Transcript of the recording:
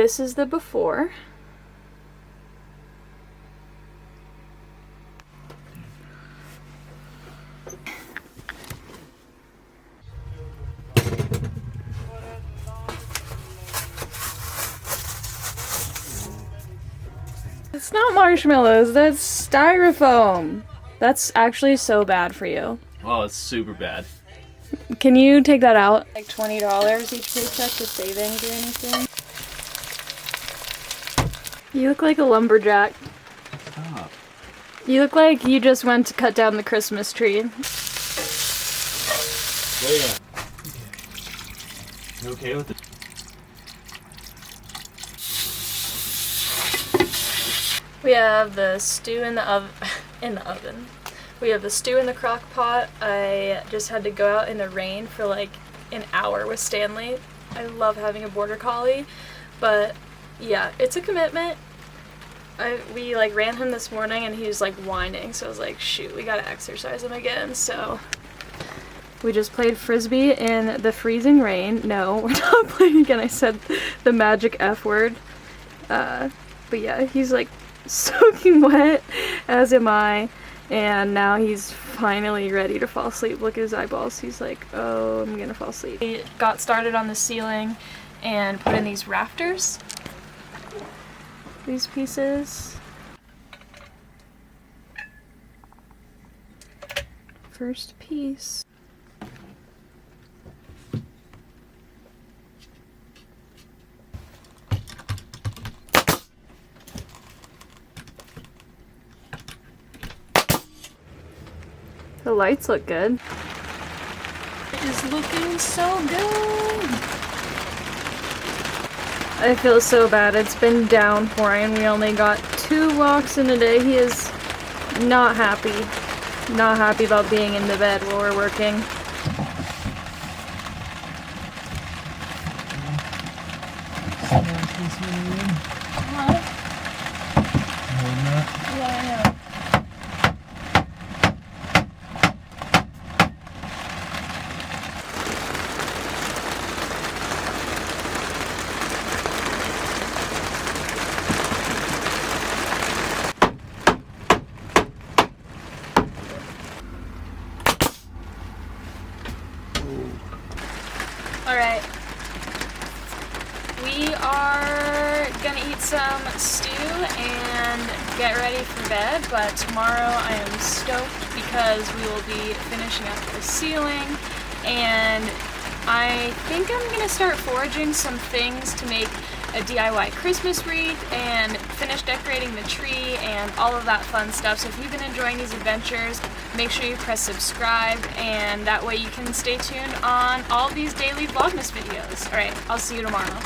this is the before. It's not marshmallows, that's styrofoam. That's actually so bad for you. Oh, it's super bad. Can you take that out? Like $20 each paycheck to savings or anything? You look like a lumberjack. Stop. You look like you just went to cut down the Christmas tree. Wait. You okay with it? We have the stew in the oven. We have the stew in the crock pot. I just had to go out in the rain for like an hour with Stanley. I love having a border collie, but yeah, it's a commitment. We like ran him this morning and he was like whining, so I was like, shoot, we gotta exercise him again. So we just played frisbee in the freezing rain. No, we're not playing again. I said the magic F word. But yeah, he's like soaking wet, as am I, and now he's finally ready to fall asleep. Look at his eyeballs. He's like, oh, I'm gonna fall asleep. We got started on the ceiling and put in these rafters. These pieces. First piece. The lights look good. It is looking so good. I feel so bad. It's been downpouring. We only got 2 walks in a day. He is not happy. Not happy about being in the bed while we're working. Yeah, I know. Alright, we are gonna eat some stew and get ready for bed, but tomorrow I am stoked because we will be finishing up the ceiling, and I think I'm gonna start foraging some things to make a DIY Christmas wreath and finish decorating the tree and all of that fun stuff. So if you've been enjoying these adventures, make sure you press subscribe, and that way you can stay tuned on all these daily Vlogmas videos. Alright, I'll see you tomorrow.